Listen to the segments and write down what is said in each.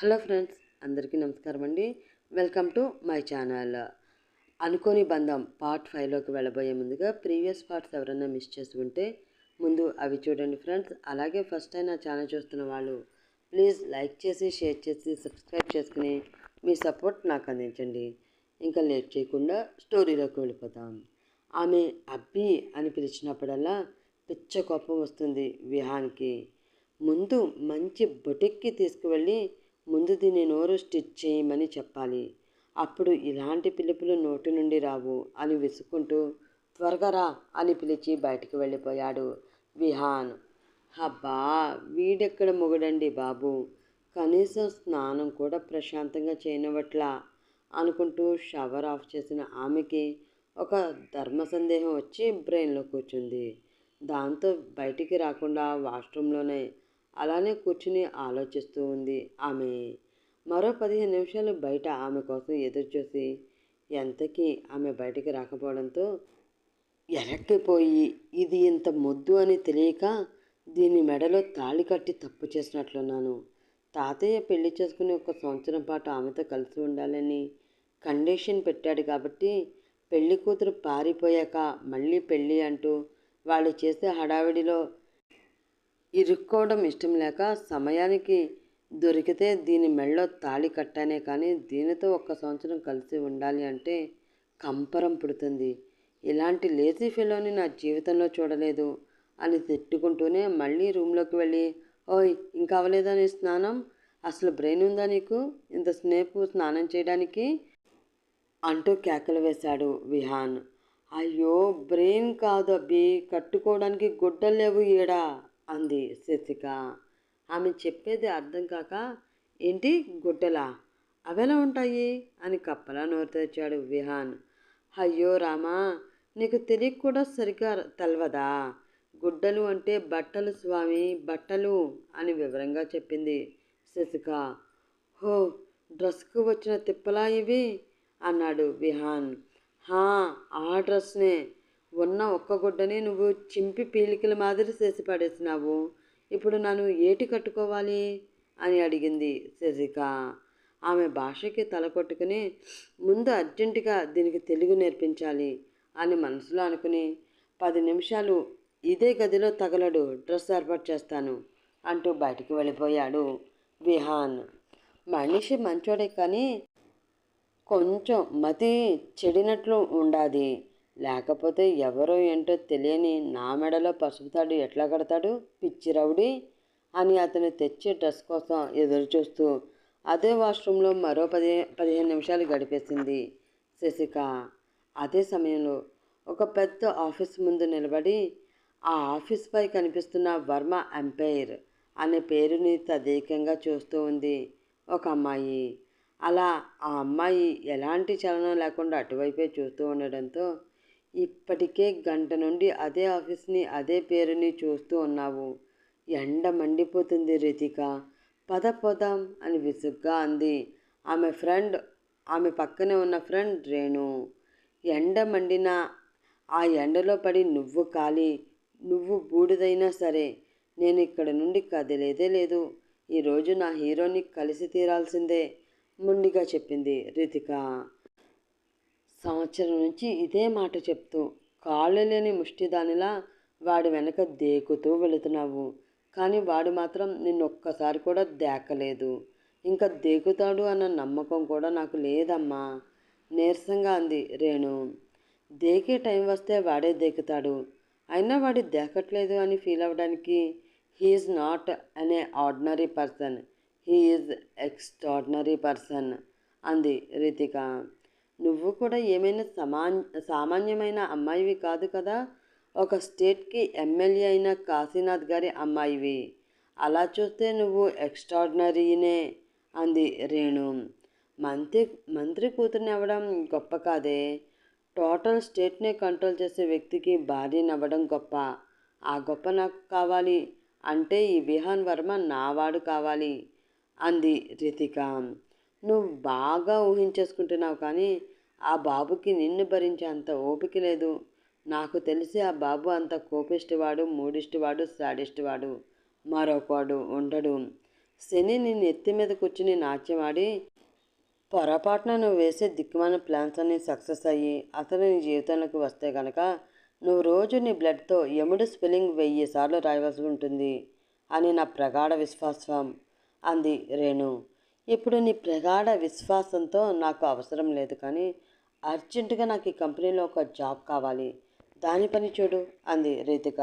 Hello friends, అందరికీ నమస్కారం అండి. Welcome to my channel. అనుకోని బంధం పార్ట్ 5లోకి వెళ్ళబోయే ముందుగా ప్రీవియస్ పార్ట్స్ ఎవరైనా మిస్ చేసి ఉంటే ముందు అవి చూడండి ఫ్రెండ్స్. అలాగే ఫస్ట్ టైం నా ఛానల్ చూస్తున్న వాళ్ళు ప్లీజ్ లైక్ చేసి, షేర్ చేసి, సబ్స్క్రైబ్ చేసుకుని మీ సపోర్ట్ నాకు అందించండి. ఇంకా లేట్ చేయకుండా స్టోరీలోకి వెళ్ళిపోతాం. ఆమె అబ్బి అని పిలిచినప్పుడల్లా పిచ్చ కోపం వస్తుంది విహాన్కి. ముందు మంచి బొటిక్కి తీసుకువెళ్ళి ముందు దీని నోరు స్టిచ్ చేయమని చెప్పాలి. అప్పుడు ఇలాంటి పిలుపులు నోటి నుండి రావు అని విసుక్కుంటూ త్వరగా రా అని పిలిచి బయటికి వెళ్ళిపోయాడు విహాన్. అబ్బా, వీడెక్కడ మొగుడండి బాబు, కనీసం స్నానం కూడా ప్రశాంతంగా చేయనివ్వట్లా అనుకుంటూ షవర్ ఆఫ్ చేసిన ఆమెకి ఒక ధర్మ సందేహం వచ్చి బ్రెయిన్లో కూర్చుంది. దాంతో బయటికి రాకుండా వాష్రూమ్లోనే అలానే కూర్చుని ఆలోచిస్తూ ఉంది ఆమె. మరో 15 నిమిషాలు బయట ఆమె కోసం ఎదురుచూసి ఎంతకీ ఆమె బయటికి రాకపోవడంతో ఎరక్కిపోయి ఇది ఇంత మొద్దు అని తెలియక దీని మెడలో తాళి కట్టి తప్పు చేసినట్లున్నాను. తాతయ్య పెళ్లి చేసుకుని 1 సంవత్సరం పాటు ఆమెతో కలిసి ఉండాలని కండిషన్ పెట్టాడు కాబట్టి పెళ్లి కూతురు పారిపోయాక మళ్ళీ పెళ్ళి అంటూ వాళ్ళు చేసే హడావిడిలో ఇరుక్కోవడం ఇష్టం లేక సమయానికి దొరికితే దీని మెళ్ళో తాళి కట్టానే కానీ దీనితో 1 సంవత్సరం కలిసి ఉండాలి అంటే కంపరం పుడుతుంది. ఇలాంటి లేజీ ఫెలోని నా జీవితంలో చూడలేదు అని తిట్టుకుంటూనే మళ్ళీ రూమ్లోకి వెళ్ళి, ఓయ్ ఇంకా అవ్వలేదా నీ స్నానం? అసలు బ్రెయిన్ ఉందా నీకు ఇంత స్నేపు స్నానం చేయడానికి అంటూ కేకలు వేశాడు విహాన్. అయ్యో, బ్రెయిన్ కాదు అబ్బి, కట్టుకోవడానికి గుడ్డలు లేవు ఈడా అంది శశిక. ఆమె చెప్పేది అర్థం కాక, ఏంటి గుడ్డలా, అవెలా ఉంటాయి అని కప్పలా నోరు తెరిచాడు విహాన్. అయ్యో రామా, నీకు తెలియక కూడా సరిగ్గా తెలవదా? గుడ్డలు అంటే బట్టలు స్వామి, బట్టలు అని వివరంగా చెప్పింది శశిక. హో, డ్రెస్కు వచ్చిన తిప్పలా ఇవి అన్నాడు విహాన్. హా, ఆ డ్రెస్నే. ఉన్న ఒక్క గుడ్డని నువ్వు చింపి పీలికల మాదిరి చేసి పడేసినావు. ఇప్పుడు నన్ను ఏటి కట్టుకోవాలి అని అడిగింది శశిక. ఆమె భాషకి తల కొట్టుకుని ముందు అర్జెంటుగా దీనికి తెలుగు నేర్పించాలి అని మనసులో అనుకుని 10 నిమిషాలు ఇదే గదిలో తగలడు, డ్రెస్ ఏర్పాటు చేస్తాను అంటూ బయటికి వెళ్ళిపోయాడు విహాన్. మనిషి మంచోడే కానీ కొంచెం మతి చెడినట్లు ఉండాది. లేకపోతే ఎవరో ఏంటో తెలియని నా మెడలో పసుపు తాడు ఎట్లా కడతాడు పిచ్చి రౌడీ అని అతను తెచ్చే డ్రెస్ కోసం ఎదురు చూస్తూ అదే వాష్రూమ్లో మరో 15 నిమిషాలు గడిపేసింది శశిక. అదే సమయంలో ఒక పెద్ద ఆఫీస్ ముందు నిలబడి ఆ ఆఫీస్పై కనిపిస్తున్న వర్మ ఎంపైర్ అనే పేరుని తదేకంగా చూస్తూ ఉంది ఒక అమ్మాయి. అలా ఆ అమ్మాయి ఎలాంటి చలనం లేకుండా అటువైపే చూస్తూ ఉండడంతో ఇప్పటికే గంట నుండి అదే ఆఫీస్ని అదే పేరుని చూస్తూ ఉన్నావు, ఎండ మండిపోతుంది రితిక, పద పోదాం అని విసుగ్గా అంది ఆమె పక్కనే ఉన్న ఫ్రెండ్ రేణు. ఎండ మండినా ఆ ఎండలో పడి నువ్వు కాలి నువ్వు బూడిదైనా సరే నేను ఇక్కడ నుండి కదిలేదే లేదు. ఈరోజు నా హీరోని కలిసి తీరాల్సిందే మొండిగా చెప్పింది రితిక. సంవత్సరం నుంచి ఇదే మాట చెప్తూ కాళ్ళు లేని ముష్టిదానిలా వాడి వెనక దేకుతూ వెళుతున్నావు, కానీ వాడు మాత్రం నిన్నొక్కసారి కూడా దేకలేదు. ఇంకా దేకుతాడు అన్న నమ్మకం కూడా నాకు లేదమ్మా నీరసంగా అంది రేణు. దేకే టైం వస్తే వాడే దేకుతాడు, అయినా వాడి దేకట్లేదు అని ఫీల్ అవ్వడానికి he's not an ordinary person, he's extraordinary person అంది రితిక. నువ్వు కూడా ఏమైనా సామాన్యమైన అమ్మాయివి కాదు కదా, ఒక స్టేట్కి ఎమ్మెల్యే అయిన కాశీనాథ్ గారి అమ్మాయివి. అలా చూస్తే నువ్వు ఎక్స్ట్రాడినరీనే అంది రేణు. మంత్రి కూతుర్ని అవ్వడం గొప్ప కాదే, టోటల్ స్టేట్నే కంట్రోల్ చేసే వ్యక్తికి భార్యని అవ్వడం గొప్ప. ఆ గొప్ప నాకు కావాలి అంటే ఈ విహాన్ వర్మ నావాడు కావాలి అంది రితిక. నువ్వు బాగా ఊహించేసుకుంటున్నావు, కానీ ఆ బాబుకి నిన్ను భరించే అంత ఓపిక లేదు. నాకు తెలిసి ఆ బాబు అంత కోపిష్టివాడు, మూడిష్టివాడు, శాడిస్టివాడు మరొకడు ఉండడు. శని నీ నెత్తి మీద కూర్చుని నాట్యం ఆడి పొరపాటున నువ్వు వేసే దిక్కుమాలిన ప్లాన్స్ అన్నీ సక్సెస్ అయ్యి అతను నీ జీవితంలోకి వస్తే కనుక నువ్వు రోజు నీ బ్లడ్తో యముడు స్పెల్లింగ్ 1000 సార్లు రాయవలసి ఉంటుంది అని నా ప్రగాఢ విశ్వాసం అంది రేణు. ఇప్పుడు నీ ప్రగాఢ విశ్వాసంతో నాకు అవసరం లేదు, కానీ అర్జెంటుగా నాకు ఈ కంపెనీలో ఒక జాబ్ కావాలి, దాని పని చూడు అంది రీతిక.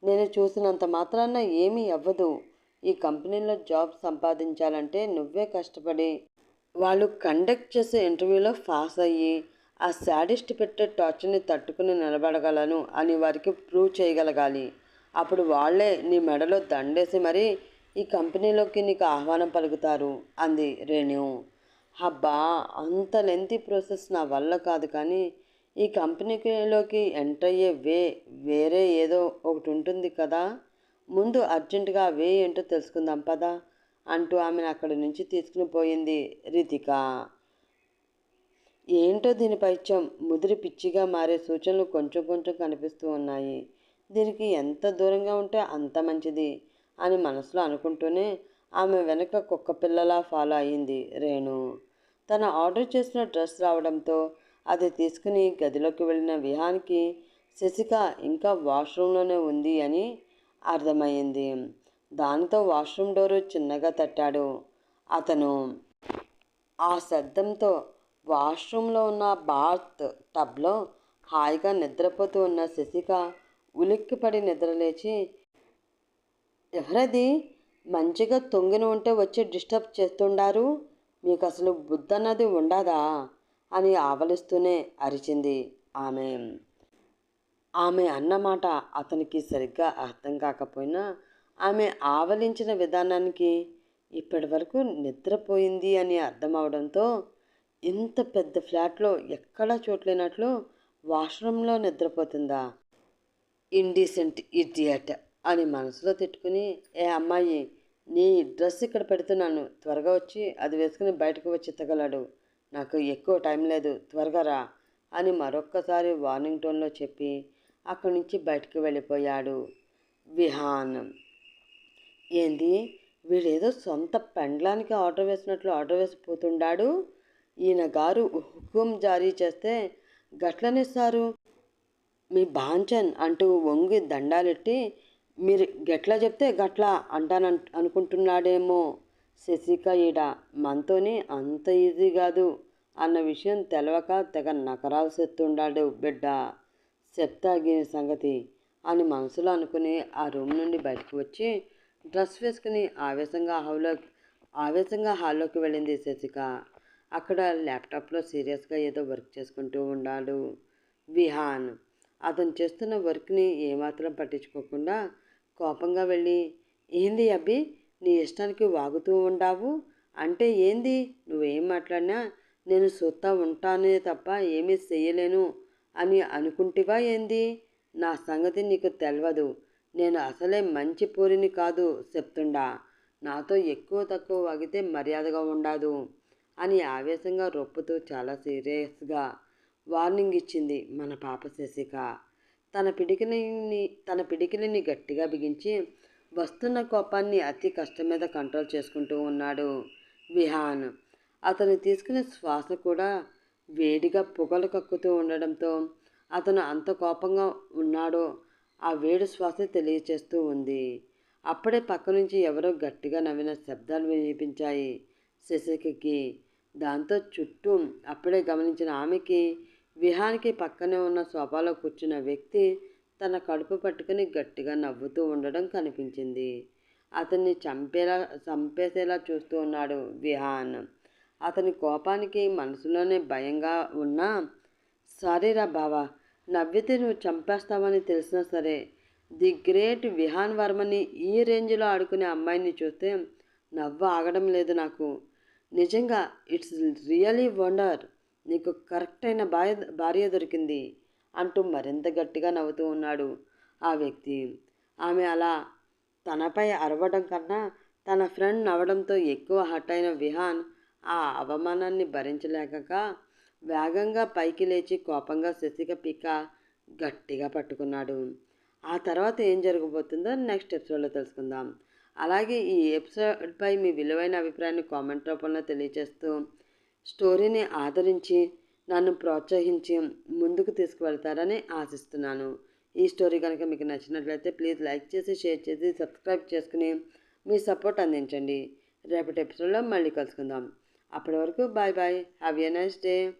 నేను చూసినంత మాత్రాన ఏమీ అవ్వదు. ఈ కంపెనీలో జాబ్ సంపాదించాలంటే నువ్వే కష్టపడి వాళ్ళు కండక్ట్ చేసే ఇంటర్వ్యూలో పాస్ అయ్యి ఆ శాడిస్ట్ పెట్టే టార్చర్ని తట్టుకుని నిలబడగలను అని వారికి ప్రూవ్ చేయగలగాలి. అప్పుడు వాళ్లే నీ మెడలో దండేసి మరీ ఈ కంపెనీలోకి నీకు ఆహ్వానం పలుకుతారు అంది రేణు. అబ్బా, అంత లెంతీ ప్రాసెస్ నా వల్ల కాదు, కానీ ఈ కంపెనీలోకి ఎంటర్ అయ్యే వేరే ఏదో ఒకటి ఉంటుంది కదా, ముందు అర్జెంటుగా ఆ వే ఏంటో తెలుసుకుందాం పదా అంటూ ఆమెను అక్కడి నుంచి తీసుకుని పోయింది రితిక. ఏంటో దీని పైత్యం, ముదిరి పిచ్చిగా మారే సూచనలు కొంచెం కొంచెం కనిపిస్తూ ఉన్నాయి. దీనికి ఎంత దూరంగా ఉంటే అంత మంచిది అని మనసులో అనుకుంటూనే ఆమె వెనక కుక్క పిల్లలా ఫాలో అయింది రేణు. తను ఆర్డర్ చేసిన డ్రెస్ రావడంతో అది తీసుకుని గదిలోకి వెళ్ళిన విహాన్కి శశిక ఇంకా వాష్రూమ్లోనే ఉంది అని అర్థమైంది. దానితో వాష్రూమ్ డోరు చిన్నగా తట్టాడు అతను. ఆ శబ్దంతో వాష్రూమ్లో ఉన్న బాత్ టబ్లో హాయిగా నిద్రపోతూ ఉన్న శశిక ఉలిక్కిపడి నిద్రలేచి, ఎవరది మంచిగా తొంగిన ఉంటే వచ్చి డిస్టర్బ్ చేస్తుండారు, మీకు అసలు బుద్ధన్నది ఉండదా అని ఆవలిస్తూనే అరిచింది ఆమె. ఆమె అన్నమాట అతనికి సరిగ్గా అర్థం కాకపోయినా ఆమె ఆవలించిన విధానానికి ఇప్పటి వరకు నిద్రపోయింది అని అర్థం అవడంతో, ఇంత పెద్ద ఫ్లాట్లో ఎక్కడా చోట్లేనట్లు వాష్రూమ్లో నిద్రపోతుందా, ఇండీసెంట్ ఇడియట్ అని మనసులో తిట్టుకుని, ఏ అమ్మాయి, నీ డ్రెస్ ఇక్కడ పెడుతున్నాను, త్వరగా వచ్చి అది వేసుకుని బయటకు వచ్చి ఎత్తగలడు, నాకు ఎక్కువ టైం లేదు, త్వరగా రా అని మరొక్కసారి వార్నింగ్ టోన్లో చెప్పి అక్కడి నుంచి బయటకు వెళ్ళిపోయాడు విహాన్. ఏంది, వీడేదో సొంత పెండ్లానికి ఆర్డర్ వేసినట్లు ఆర్డర్ వేసిపోతుండాడు, ఈయన గారు హుకుం జారీ చేస్తే గట్లనిస్తారు, మీ బాంచన్ అంటూ వంగి దండాలెట్టి మీరు గట్లా చెప్తే గట్లా అనుకుంటున్నాడేమో. శశిక ఈడ మనతోని అంత ఈజీ కాదు అన్న విషయం తెలవక తెగ నకరాలు సెత్తుండాడు బిడ్డ, చెప్తాగిన సంగతి అని మనసులో అనుకుని ఆ రూమ్ నుండి బయటకు వచ్చి డ్రెస్ వేసుకుని ఆవేశంగా హాల్లోకి వెళ్ళింది శశిక. అక్కడ ల్యాప్టాప్లో సీరియస్గా ఏదో వర్క్ చేసుకుంటూ ఉన్నాడు విహాన్. అతను చేస్తున్న వర్క్ని ఏమాత్రం పట్టించుకోకుండా కోపంగా వెళ్ళి, ఏంది అబ్బి, నీ ఇష్టానికి వాగుతూ ఉండావు, అంటే ఏంది, నువ్వేం మాట్లాడినా నేను సొత్తా ఉంటానే తప్ప ఏమీ చెయ్యలేను అని అనుకుంటివా ఏంది, నా సంగతి నీకు తెలియదు, నేను అసలే మంచి పూరిని కాదు చెప్తుండా, నాతో ఎక్కువ తక్కువ వాగితే మర్యాదగా ఉండదు అని ఆవేశంగా రొప్పుతూ చాలా సీరియస్గా వార్నింగ్ ఇచ్చింది మన పాప శశిక. తన పిడికిలిని గట్టిగా బిగించి వస్తున్న కోపాన్ని అతి కష్టం మీద కంట్రోల్ చేసుకుంటూ ఉన్నాడు విహాన్. అతను తీసుకునే శ్వాస కూడా వేడిగా పొగలు కక్కుతూ ఉండడంతో అతను అంత కోపంగా ఉన్నాడో ఆ వేడి శ్వాస తెలియచేస్తూ ఉంది. అప్పుడే పక్క నుంచి ఎవరో గట్టిగా నవ్విన శబ్దాలు వినిపించాయి శశికకి. దాంతో చుట్టూ అప్పుడే గమనించిన ఆమెకి విహాన్కి పక్కనే ఉన్న సోఫాలో కూర్చున్న వ్యక్తి తన కడుపు పట్టుకుని గట్టిగా నవ్వుతూ ఉండడం కనిపించింది. అతన్ని చంపేసేలా చూస్తూ ఉన్నాడు విహాన్. అతని కోపానికి మనసులోనే భయంగా ఉన్నా, సారీరా బావా, నవ్వితే నువ్వు చంపేస్తావని తెలిసినా సరే, ది గ్రేట్ విహాన్ వర్మని ఈ రేంజ్లో ఆడుకునే అమ్మాయిని చూస్తే నవ్వు ఆగడం లేదు నాకు, నిజంగా ఇట్స్ రియలీ వండర్, నీకు కరెక్ట్ అయిన భార్య దొరికింది అంటూ మరింత గట్టిగా నవ్వుతూ ఉన్నాడు ఆ వ్యక్తి. ఆమె అలా తనపై అరవడం కన్నా తన ఫ్రెండ్ నవ్వడంతో ఎక్కువ హర్ట్ అయిన విహాన్ ఆ అవమానాన్ని భరించలేక వేగంగా పైకి లేచి కోపంగా శశిక పీక గట్టిగా పట్టుకున్నాడు. ఆ తర్వాత ఏం జరగబోతుందో నెక్స్ట్ ఎపిసోడ్లో తెలుసుకుందాం. అలాగే ఈ ఎపిసోడ్పై మీ విలువైన అభిప్రాయాన్ని కామెంట్ రూపంలో తెలియజేస్తూ స్టోరీని ఆదరించి నన్ను ప్రోత్సహించి ముందుకు తీసుకువెళ్తారని ఆశిస్తున్నాను. ఈ స్టోరీ కనుక మీకు నచ్చినట్లయితే ప్లీజ్ లైక్ చేసి, షేర్ చేసి, సబ్స్క్రైబ్ చేసుకుని మీ సపోర్ట్ అందించండి. రేపటి ఎపిసోడ్లో మళ్ళీ కలుసుకుందాం. అప్పటి వరకు bye bye. Have a nice day.